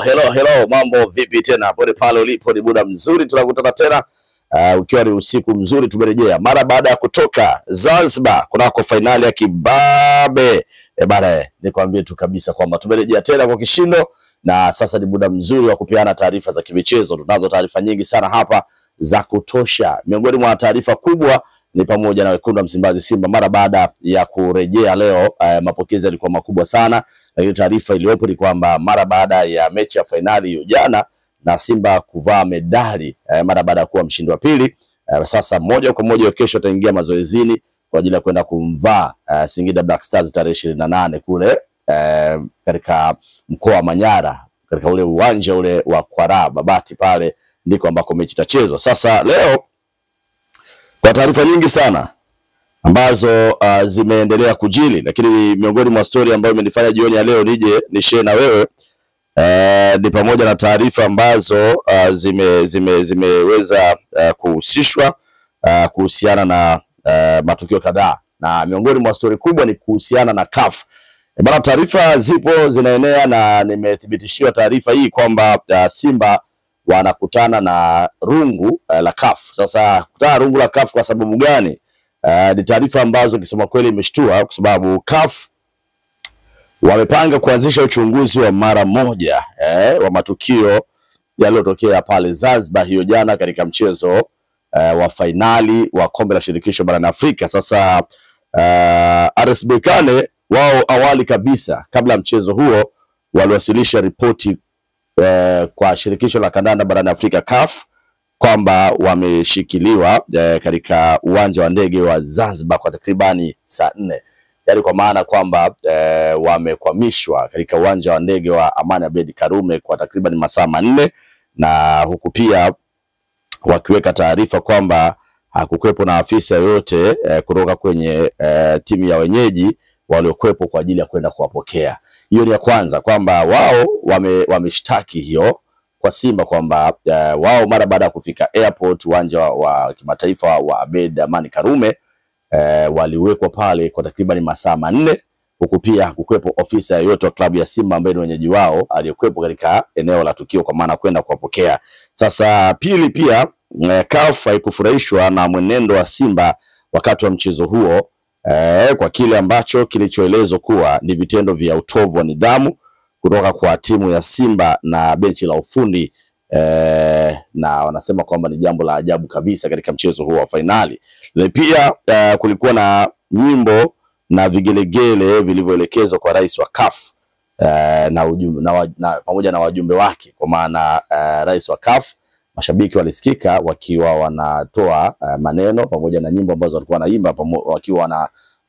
Hello, mambo vipi tena? Pole pale ulipo, ni muda mzuri tunakutana tena. Ukiwa ni usiku mzuri, tumerejea mara baada ya kutoka Zanzibar kunako finali ya kibabe. Bana, nikwambie tu kabisa kwamba tumerejea tena kwa kishindo, na sasa ni muda mzuri wa kupeana taarifa za kimichezo. Tunazo taarifa nyingi sana hapa za kutosha. Miongoni mwa taarifa kubwa ni pamoja na wekundu wa Msimbazi Simba mara baada ya kurejea leo. Mapokezi yalikuwa makubwa sana, lakini taarifa iliyopo ni kwamba mara baada ya mechi ya finali hiyo jana na Simba kuvaa medali mara baada ya kuwa mshindi wa pili, sasa moja kwa moja kesho ataingia mazoezini kwa ajili ya kwenda kumvaa Singida Black Stars tarehe 28 kule katika mkoa wa Manyara, katika ule uwanja ule wa Kwara Babati, pale ndiko ambako mechi itachezwa. Sasa leo kwa taarifa nyingi sana ambazo zimeendelea kujili, lakini miongoni mwa story ambayo imenifanya jioni ya leo nije nishare na wewe ni pamoja na taarifa ambazo zimeweza kuhusishwa kuhusiana na matukio kadhaa, na miongoni mwa story kubwa ni kuhusiana na CAF. Bana, taarifa zipo zinaenea na nimethibitishiwa taarifa hii kwamba Simba wanakutana na rungu la CAF. Sasa kutana rungu la CAF kwa sababu gani? Ni taarifa ambazo kisema kweli imeshtua, kwa sababu CAF wamepanga kuanzisha uchunguzi wa mara moja wa matukio yaliyotokea pale Zanzibar hiyo jana katika mchezo wa finali wa kombe la shirikisho barani Afrika. Sasa RS Berkane wao awali kabisa kabla mchezo huo waliwasilisha ripoti kwa shirikisho la kandanda barani Afrika CAF kwamba wameshikiliwa katika uwanja wa ndege wa Zanzibar kwa takribani saa 4. Yaani kwa maana kwamba wamekwamishwa katika uwanja wa ndege wa Amani Abeid Karume kwa takriban masaa 4, na huku pia wakiweka taarifa kwamba hakukuwepo na afisa yoyote kutoka kwenye timu ya wenyeji waliokuwepo kwa ajili ya kwenda kuwapokea. Hiyo ni ya kwanza, kwamba wao wameshtaki hiyo kwa Simba kwamba wao mara baada ya kufika airport, uwanja wa kimataifa wa Abeid Amani Karume, waliwekwa pale kwa takriban masaa 4, huku pia hakukuwepo ofisa yoyote wa klabu ya Simba ambaye ni wenyeji wao aliyekuwepo katika eneo la tukio kwa maana kwenda kuwapokea. Sasa pili, pia CAF haikufurahishwa na mwenendo wa Simba wakati wa mchezo huo, kwa kile ambacho kilichoelezwa kuwa ni vitendo vya utovu wa nidhamu kutoka kwa timu ya Simba na benchi la ufundi, na wanasema kwamba ni jambo la ajabu kabisa katika mchezo huo wa finali. Pia kulikuwa na nyimbo na vigelegele vilivyoelekezwa kwa rais wa CAF pamoja na wajumbe wake, kwa maana rais wa CAF, mashabiki walisikika wakiwa wanatoa maneno pamoja na nyimbo ambazo walikuwa wanaimba,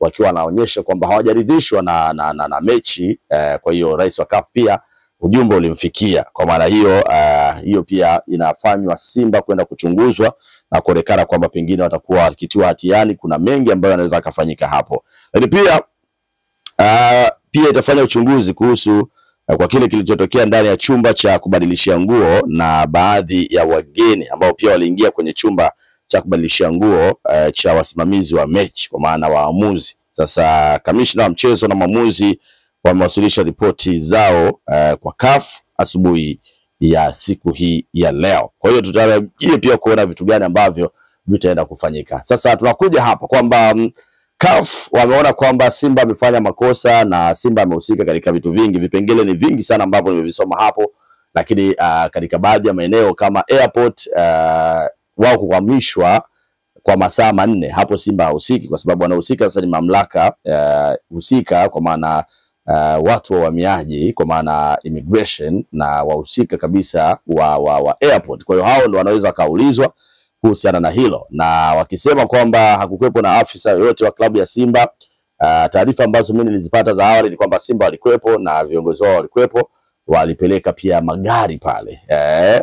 wakiwa wanaonyesha kwamba hawajaridhishwa na mechi. Kwa hiyo rais wa CAF pia ujumbe ulimfikia. Kwa maana hiyo pia inafanywa Simba kwenda kuchunguzwa na kuonekana kwamba pengine watakuwa wakitiwa hatiani. Kuna mengi ambayo yanaweza kufanyika hapo, lakini pia itafanya uchunguzi kuhusu kwa kile kilichotokea ndani ya chumba cha kubadilishia nguo na baadhi ya wageni ambao pia waliingia kwenye chumba cha kubadilishia nguo cha wasimamizi wa mechi, kwa maana waamuzi. Sasa kamishna wa mchezo na maamuzi wamewasilisha ripoti zao kwa CAF asubuhi ya siku hii ya leo. Kwa hiyo tutarajie pia kuona vitu gani ambavyo vitaenda kufanyika. Sasa tunakuja hapa kwamba CAF wameona kwamba Simba amefanya makosa na Simba amehusika katika vitu vingi. Vipengele ni vingi sana ambavyo nimevisoma hapo, lakini katika baadhi ya maeneo kama airport, wao kuhamishwa kwa masaa 4, hapo Simba hahusiki, kwa sababu wanahusika sasa ni mamlaka husika, kwa maana watu wa uhamiaji, kwa maana immigration, na wahusika kabisa wa airport. Kwa hiyo hao ndio wanaweza kaulizwa kuhusiana na hilo, na wakisema kwamba hakukuwepo na afisa yoyote wa klabu ya Simba. Taarifa ambazo mimi nilizipata za awali ni kwamba Simba walikuwepo na viongozi wao walikuwepo, walipeleka pia magari pale,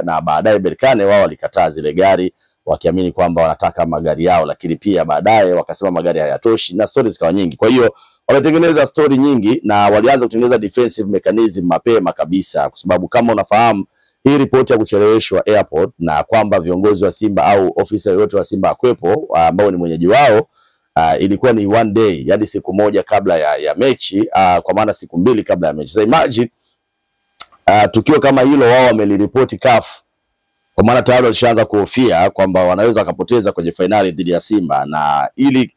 na baadaye Berkane wao walikataa zile gari wakiamini kwamba wanataka magari yao, lakini pia baadaye wakasema magari hayatoshi na stories zikawa nyingi. Kwa hiyo wametengeneza story nyingi na walianza kutengeneza defensive mechanism mapema kabisa, kwa sababu kama unafahamu hii ripoti ya kucheleweshwa airport na kwamba viongozi wa Simba au ofisa yoyote wa Simba akwepo ambao ni mwenyeji wao, ilikuwa ni one day, yani siku moja kabla ya mechi, kwa maana siku mbili kabla ya mechi. So imagine tukio kama hilo wao wameliripoti CAF, kwa maana tayari walishaanza kuhofia kwamba wanaweza wakapoteza kwenye finali dhidi ya Simba, na ili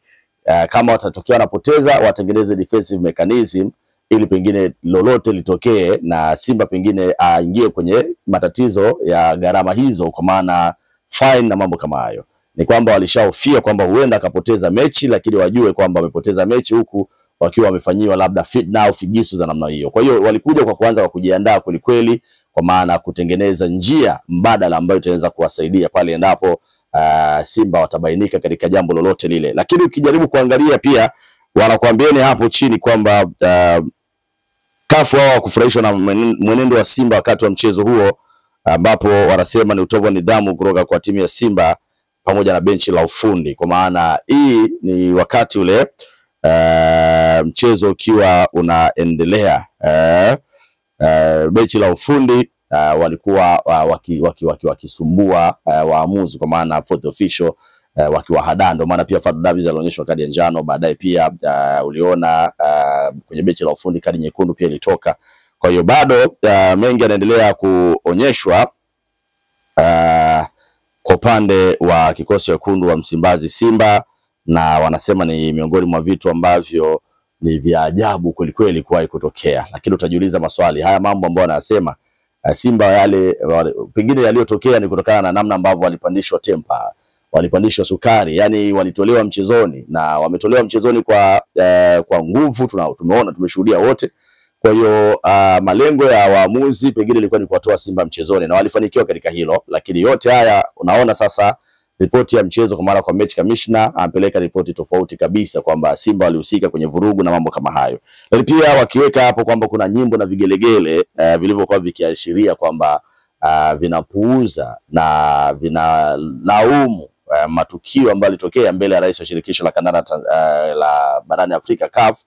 kama watatokea wanapoteza watengeneze defensive mechanism ili pengine lolote litokee na Simba pengine aingie kwenye matatizo ya gharama hizo, kwa maana fine na mambo kama hayo. Ni kwamba walishahofia kwamba huenda akapoteza mechi, lakini wajue kwamba wamepoteza mechi huku wakiwa wamefanyiwa labda fitna au figisu za namna hiyo. Kwa hiyo walikuja kwa kuanza kwa kujiandaa kweli, kwa maana kutengeneza njia mbadala ambayo itaweza kuwasaidia pale endapo Simba watabainika katika jambo lolote lile. Lakini ukijaribu kuangalia pia wanakuambieni hapo chini kwamba CAF wao kufurahishwa na mwenendo wa Simba wakati wa mchezo huo, ambapo wanasema ni utovu wa nidhamu kutoka kwa timu ya Simba pamoja na benchi la ufundi. Kwa maana hii ni wakati ule mchezo ukiwa unaendelea, benchi la ufundi walikuwa wakisumbua waamuzi, kwa maana fourth official wakiwahadaa. Ndio maana pia Fadlu Davids alionyeshwa kadi ya njano, baadaye pia uliona kwenye benchi la ufundi kadi nyekundu pia ilitoka. Kwa hiyo bado mengi yanaendelea kuonyeshwa kwa upande wa kikosi wekundu wa Msimbazi Simba, na wanasema ni miongoni mwa vitu ambavyo ni vya ajabu kweli kuwahi kutokea. Lakini utajiuliza maswali, haya mambo ambayo wanasema Simba yale pengine yaliyotokea ni kutokana na namna ambavyo walipandishwa tempa, walipandishwa sukari, yani walitolewa mchezoni, na wametolewa mchezoni kwa nguvu. Tumeona, tumeshuhudia wote. Kwa hiyo malengo ya waamuzi pengine ilikuwa ni kuwatoa Simba mchezoni, na walifanikiwa katika hilo. Lakini yote haya unaona sasa ripoti ya mchezo, kwa maana kwa match commissioner ampeleka ripoti tofauti kabisa kwamba Simba walihusika kwenye vurugu na mambo kama hayo. Lakini pia wakiweka hapo kwamba kuna nyimbo na vigelegele vilivyokuwa vikiashiria kwamba vinapuuza na vinalaumu matukio ambayo yalitokea mbele ya rais wa shirikisho la kandanda la barani Afrika CAF,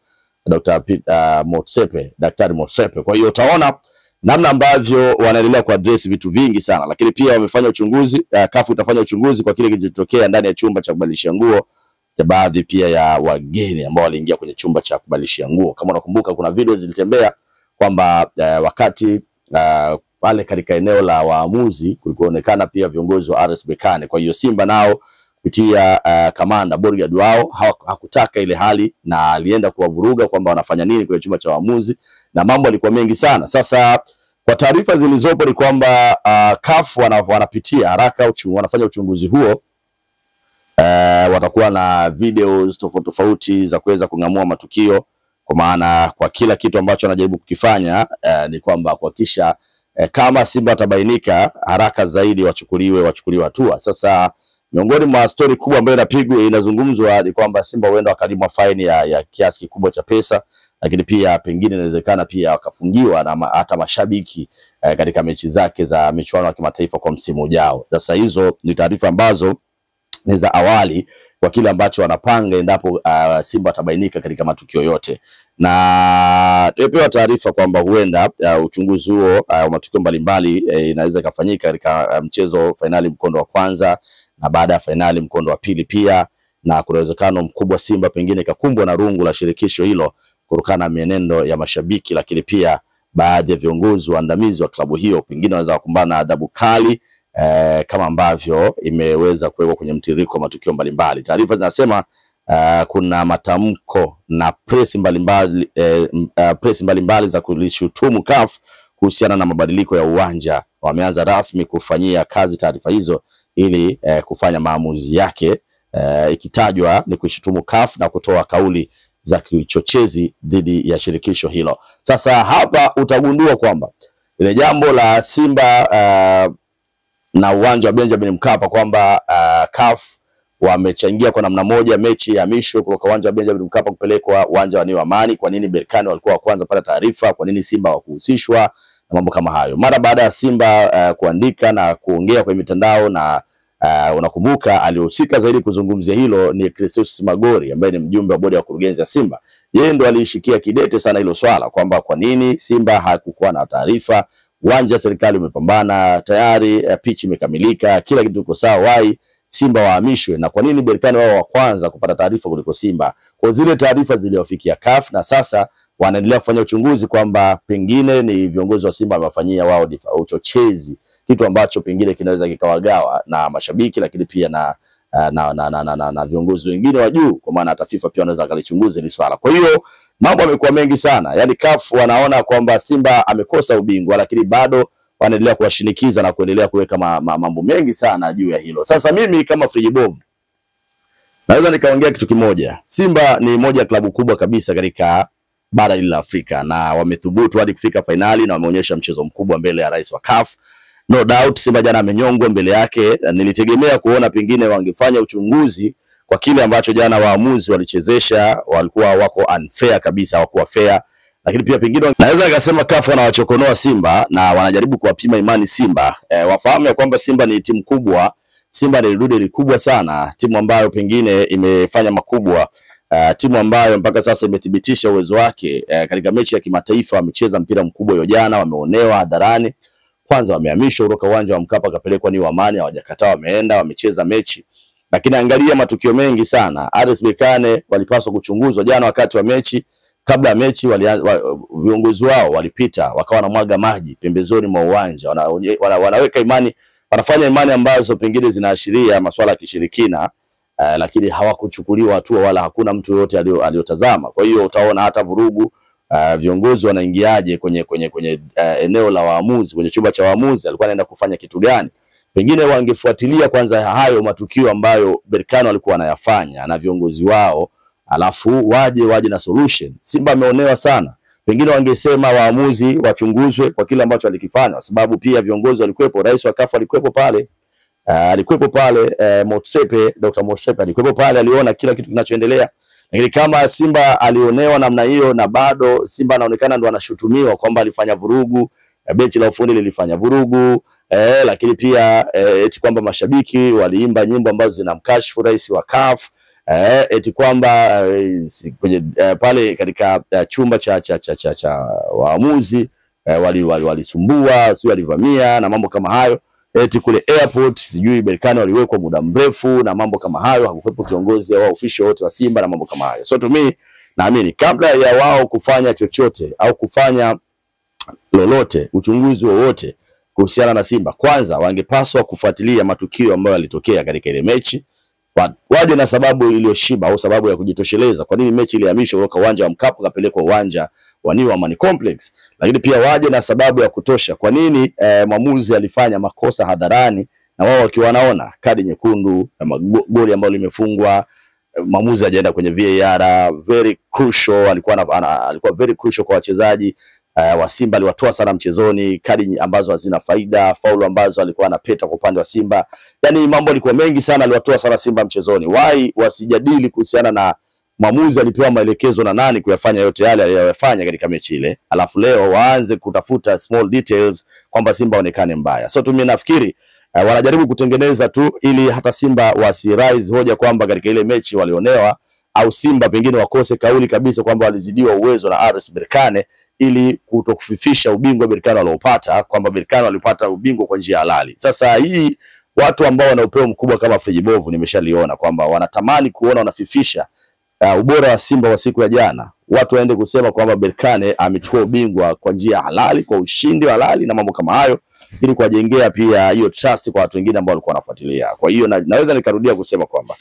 Daktari Motsepe. Kwa hiyo utaona namna ambavyo wanaendelea kuaddress vitu vingi sana. Lakini pia wamefanya uchunguzi, CAF itafanya uchunguzi kwa kile kilichotokea ndani ya chumba cha kubadilishia nguo cha baadhi pia ya wageni ambao waliingia kwenye chumba cha kubadilishia nguo. Kama unakumbuka kuna video zilitembea kwamba wakati pale katika eneo la waamuzi kulikuonekana pia viongozi wa RS Berkane. Kwa hiyo Simba nao kupitia kamanda bodyguard wao hakutaka ile hali, na alienda kuwavuruga kwamba wanafanya nini kwenye chumba cha waamuzi, na mambo yalikuwa mengi sana. Sasa kwa taarifa zilizopo ni kwamba CAF wanapitia haraka wanafanya uchunguzi huo. Watakuwa na videos tofauti za kuweza kung'amua matukio, kwa maana kwa kila kitu ambacho anajaribu kukifanya ni kwamba kuhakikisha kama Simba atabainika haraka zaidi wachukuliwe hatua. Sasa miongoni mwa story kubwa ambayo inazungumzwa ni kwamba Simba huenda wakalimwa faini ya kiasi kikubwa cha pesa, lakini pia pengine inawezekana pia wakafungiwa na hata mashabiki katika mechi zake za michuano ya kimataifa kwa msimu ujao. Sasa hizo ni taarifa ambazo ni za awali kwa kile ambacho wanapanga endapo Simba atabainika katika matukio yote. Na tumepewa taarifa kwamba huenda uchunguzi huo wa matukio mbalimbali inaweza kufanyika katika mchezo finali mkondo wa kwanza na baada ya finali mkondo wa pili pia, na kuna uwezekano mkubwa Simba pengine ikakumbwa na rungu la shirikisho hilo kutokana na mienendo ya mashabiki, lakini pia baadhi ya viongozi waandamizi wa klabu hiyo pengine wanaweza kukumbana na adhabu kali kama ambavyo imeweza kuwekwa kwenye mtiririko wa matukio mbalimbali. Taarifa zinasema kuna matamko na press mbalimbali za kulishutumu CAF kuhusiana na mabadiliko ya uwanja. Wameanza rasmi kufanyia kazi taarifa hizo ili kufanya maamuzi yake, ikitajwa ni kushutumu CAF na kutoa kauli za kichochezi dhidi ya shirikisho hilo. Sasa hapa utagundua kwamba ile jambo la Simba na uwanja wa Benjamin Mkapa kwamba CAF wamechangia kwa namna moja mechi ya misho kutoka uwanja wa Benjamin Mkapa kupelekwa uwanja wa New Amani. Kwa nini Berkane walikuwa wa kwanza pata taarifa? Kwa nini Simba hawakuhusishwa na mambo kama hayo? Mara baada ya Simba kuandika na kuongea kwenye mitandao, na unakumbuka alihusika zaidi kuzungumzia hilo ni Christos Magori ambaye ni mjumbe wa bodi ya kurugenzi ya Simba. Yeye ndo alishikia kidete sana hilo swala kwamba kwa nini Simba hakukuwa na taarifa. Uwanja serikali umepambana tayari, pitch imekamilika, kila kitu kiko sawa, why Simba wahamishwe? Na kwa nini Berkane wao wa kwanza kupata taarifa kuliko Simba? Kwa zile taarifa ziliwafikia CAF, na sasa wanaendelea kufanya uchunguzi kwamba pengine ni viongozi wa Simba wamefanyia wao uchochezi, kitu ambacho pengine kinaweza kikawagawa na mashabiki, lakini pia na viongozi wengine wa juu, kwa maana hata FIFA pia wanaweza kalichunguza hili swala. Kwa hiyo mambo yamekuwa mengi sana, yani CAF wanaona kwamba Simba amekosa ubingwa, lakini bado wanaendelea kuwashinikiza na kuendelea kuweka mambo mengi sana juu ya hilo. Sasa mimi kama Frijibovu naweza nikaongea kitu kimoja. Simba ni moja ya klabu kubwa kabisa katika bara la Afrika, na wamethubutu hadi kufika finali na wameonyesha mchezo mkubwa mbele ya rais wa CAF. No doubt Simba jana amenyongwa mbele yake. Nilitegemea kuona pengine wangefanya uchunguzi kwa kile ambacho jana waamuzi walichezesha, walikuwa wako unfair kabisa, hawakuwa fair. Lakini pia pengine naweza nikasema CAF wanawachokonoa Simba na wanajaribu kuwapima imani Simba. Wafahamu ya kwamba Simba ni timu kubwa, Simba ni dude kubwa sana, timu ambayo pengine imefanya makubwa, timu ambayo mpaka sasa imethibitisha uwezo wake. Katika mechi ya kimataifa wamecheza mpira mkubwa hiyo jana, wameonewa hadharani. Kwanza wamehamishwa kutoka uwanja wa Mkapa kapelekwa ni Amani, hawajakataa, wameenda wamecheza mechi. Lakini angalia matukio mengi sana. RS Berkane walipaswa kuchunguzwa jana wakati wa mechi. Kabla ya mechi viongozi wao walipita wakawa na mwaga maji pembezoni mwa uwanja, wanaweka imani, wanafanya imani ambazo pengine zinaashiria masuala ya kishirikina, lakini hawakuchukuliwa hatua wala hakuna mtu yote aliyotazama. Kwa hiyo utaona hata vurugu, viongozi wanaingiaje kwenye eneo la waamuzi, kwenye chumba cha waamuzi, alikuwa anaenda kufanya kitu gani? Pengine wangefuatilia kwanza hayo matukio ambayo Berkane walikuwa wanayafanya na viongozi wao, alafu waje na solution. Simba ameonewa sana. Pengine wangesema waamuzi wachunguzwe kwa kile ambacho walikifanya, sababu pia viongozi walikuwepo, rais wa CAF alikuwepo pale, Motsepe, Dr. Motsepe alikuwepo pale, aliona kila kitu kinachoendelea. Lakini kama Simba alionewa namna hiyo na bado Simba anaonekana ndo anashutumiwa kwamba alifanya vurugu, benchi la ufundi lilifanya vurugu, lakini pia eti kwamba mashabiki waliimba nyimbo ambazo zinamkashifu rais wa CAF, eti kwamba kwenye pale katika chumba cha waamuzi walisumbua, sio walivamia na mambo kama hayo, eti kule airport sijui Berkane waliwekwa muda mrefu na mambo kama hayo, hakuwepo kiongozi au official wote wa Simba na mambo kama hayo. So to me naamini kabla ya wao kufanya chochote au kufanya lolote, uchunguzi wowote kuhusiana na Simba, kwanza wangepaswa kufuatilia matukio ambayo yalitokea katika ile mechi, waje na sababu iliyoshiba au sababu ya kujitosheleza kwa nini mechi ilihamishwa kutoka uwanja wa Mkapa kapelekwa uwanja wa New Amani Complex. Lakini pia waje na sababu ya kutosha kwa nini mwamuzi alifanya makosa hadharani na wao wakiwa wanaona kadi nyekundu na goli ambalo limefungwa, mwamuzi hajaenda kwenye VAR. Very crucial, alikuwa very crucial kwa wachezaji wa Simba, aliwatoa sana mchezoni, kadi ambazo hazina faida, faulu ambazo alikuwa anapeta kwa upande wa Simba. Yani mambo yalikuwa mengi sana, aliwatoa sana Simba mchezoni. Why wasijadili kuhusiana na mwamuzi alipewa maelekezo na nani kuyafanya yote yale aliyofanya katika mechi ile, alafu leo waanze kutafuta small details kwamba Simba onekane mbaya. So mimi nafikiri wanajaribu kutengeneza tu ili hata Simba wasirise hoja kwamba katika ile mechi walionewa, au Simba pengine wakose kauli kabisa kwamba walizidiwa uwezo na RS Berkane, ili kutokufifisha ubingwa Berkane waliopata, kwamba Berkane walipata ubingwa kwa njia halali. Sasa hii watu ambao wana upeo mkubwa kama Frijibovu nimeshaliona kwamba wanatamani kuona wanafifisha ubora wa Simba wa siku ya jana. Watu waende kusema kwamba Berkane amechukua ubingwa kwa njia halali, kwa ushindi halali na mambo kama hayo, ili kuwajengea pia hiyo trust kwa watu wengine ambao walikuwa wanafuatilia. Kwa hiyo naweza nikarudia kusema kwamba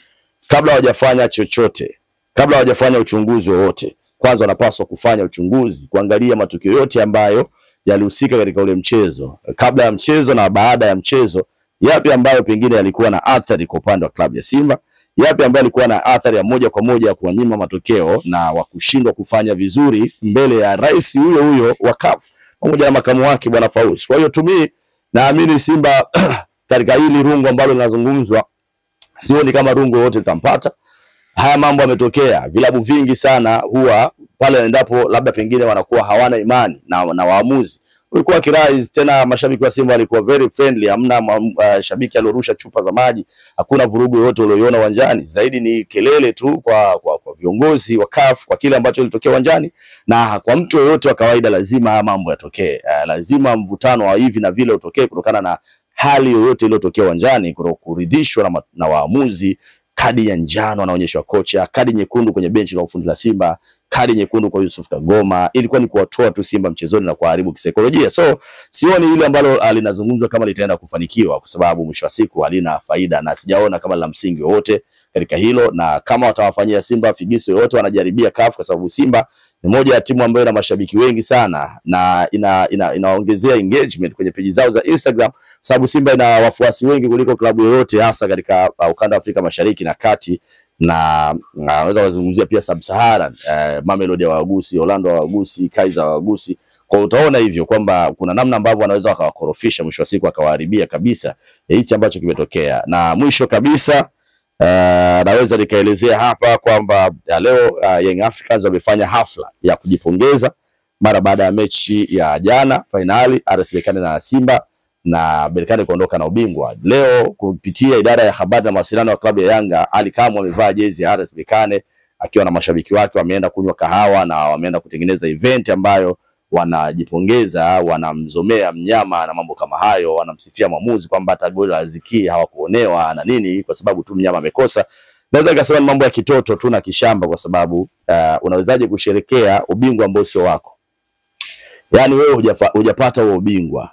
kabla hawajafanya chochote, kabla hawajafanya uchunguzi wowote, kwanza wanapaswa kufanya uchunguzi, kuangalia matukio yote ambayo yalihusika katika ule mchezo, kabla ya mchezo na baada ya mchezo, yapi ambayo pengine yalikuwa na athari kwa upande wa klabu ya Simba, yapi ambayo yalikuwa na athari ya moja kwa moja kuwanyima matokeo na wakushindwa kufanya vizuri mbele ya rais huyo wa CAF pamoja na makamu wake bwana Fauzi. Kwa hiyo tumi naamini Simba katika hili rungu ambalo linazungumzwa, sioni kama rungu wote litampata. Haya mambo yametokea, vilabu vingi sana huwa pale endapo labda pengine wanakuwa hawana imani na waamuzi, ulikuwa kirais tena. Mashabiki wa Simba walikuwa very friendly, hamna shabiki alorusha chupa za maji, hakuna vurugu yote uliyoiona uwanjani, zaidi ni kelele tu kwa viongozi wa CAF kwa kile ambacho kilitokea uwanjani. Na kwa mtu yoyote wa kawaida lazima mambo yatokee, lazima mvutano wa hivi na vile utokee kutokana na hali yoyote iliyotokea uwanjani, kuridhishwa na waamuzi, kadi ya njano anaonyeshwa kocha, kadi nyekundu kwenye benchi la ufundi la Simba, kadi nyekundu kwa Yusuf Kagoma, ilikuwa ni kuwatoa tu Simba mchezoni na kuharibu kisaikolojia. So sioni ile ambalo linazungumzwa kama litaenda kufanikiwa, kwa sababu mwisho wa siku halina faida na sijaona kama la msingi wote katika hilo, na kama watawafanyia Simba figisu yote wanajaribia CAF, kwa sababu Simba ni moja ya timu ambayo ina mashabiki wengi sana na inaongezea engagement kwenye peji zao za Instagram, sababu Simba ina wafuasi wengi kuliko klabu yoyote hasa katika ukanda wa Afrika Mashariki na Kati, na naweza kuzungumzia pia Sub-Saharan, Mamelodi wa Wagusi, Orlando wa Wagusi, Kaizer wa Wagusi. Kwa utaona hivyo kwamba kuna namna ambavyo wanaweza wakawakorofisha mwisho wa siku akawaharibia kabisa hichi ambacho kimetokea. Na mwisho kabisa naweza nikaelezea hapa kwamba leo Young Africans wamefanya hafla ya kujipongeza mara baada ya mechi ya jana finali RS Berkane na Simba, na Berkane kuondoka na ubingwa. Leo kupitia idara ya habari na mawasiliano ya klabu ya Yanga, Ali Kamwe amevaa jezi ya RS Berkane akiwa na mashabiki wake, wameenda kunywa kahawa na wameenda kutengeneza event ambayo wanajipongeza, wanamzomea mnyama na mambo kama hayo, wanamsifia mwamuzi kwamba hata goli la Ziki hawakuonewa na nini kwa sababu tu mnyama amekosa. Naweza nikasema ni mambo ya kitoto tu na kishamba, kwa sababu unawezaje kusherekea ubingwa ambao sio wako? Yaani wewe hujapata huo ubingwa,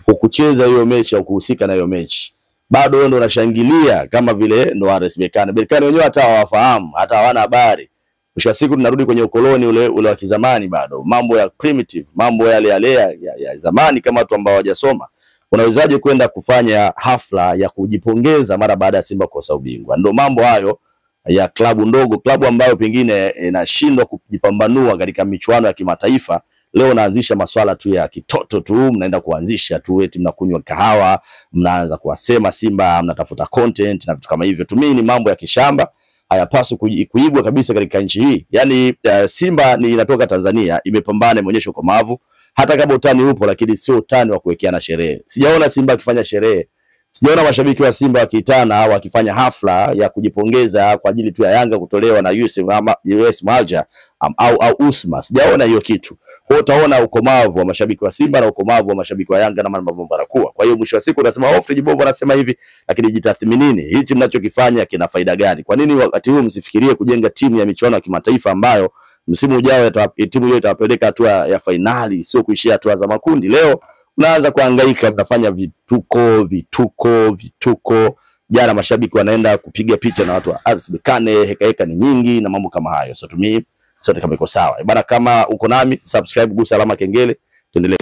ukucheza hiyo mechi au kuhusika na hiyo mechi, bado wewe ndo unashangilia kama vile ndo RS Berkane. Berkane wenyewe hata hawafahamu, hata hawana habari. Mwisho wa siku tunarudi kwenye ukoloni ule wa kizamani, bado mambo ya primitive, mambo yale ya zamani kama watu ambao hawajasoma. Unawezaje kwenda kufanya hafla ya kujipongeza mara baada ya Simba kukosa ubingwa? Ndio mambo hayo ya klabu ndogo, klabu ambayo pengine inashindwa kujipambanua katika michuano ya kimataifa. Leo naanzisha masuala tu ya kitoto tu, mnaenda kuanzisha tu eti mnakunywa kahawa, mnaanza kuwasema Simba, mnatafuta content na vitu kama hivyo. Tumii ni mambo ya kishamba, hayapaswi kuigwa kabisa katika nchi hii. Yaani Simba ni inatoka Tanzania, imepambana, imeonyesha ukomavu, hata kama utani upo, lakini sio utani wa kuwekeana sherehe. Sijaona Simba akifanya sherehe, sijaona mashabiki wa Simba wakitana au wakifanya hafla ya kujipongeza kwa ajili tu ya Yanga kutolewa na US Malja au Usma. Sijaona hiyo kitu. Kwa hiyo utaona ukomavu wa mashabiki wa Simba na ukomavu wa mashabiki wa Yanga na mambo barakoa. Kwa hiyo mwisho wa siku unasema Fred Bobo anasema hivi, lakini jitathminini, hichi mnachokifanya kina faida gani? Kwa nini wakati huu msifikirie kujenga timu ya michuano ya kimataifa ambayo msimu ujao timu hiyo itawapeleka hatua ya finali, sio kuishia hatua za makundi? Leo unaanza kuhangaika, mnafanya vituko. Jana mashabiki wanaenda kupiga picha na watu wa RS Berkane, heka ni nyingi na mambo kama hayo. So to me sote kama iko sawa bana. Kama uko nami subscribe, gusa alama kengele, tuendelee.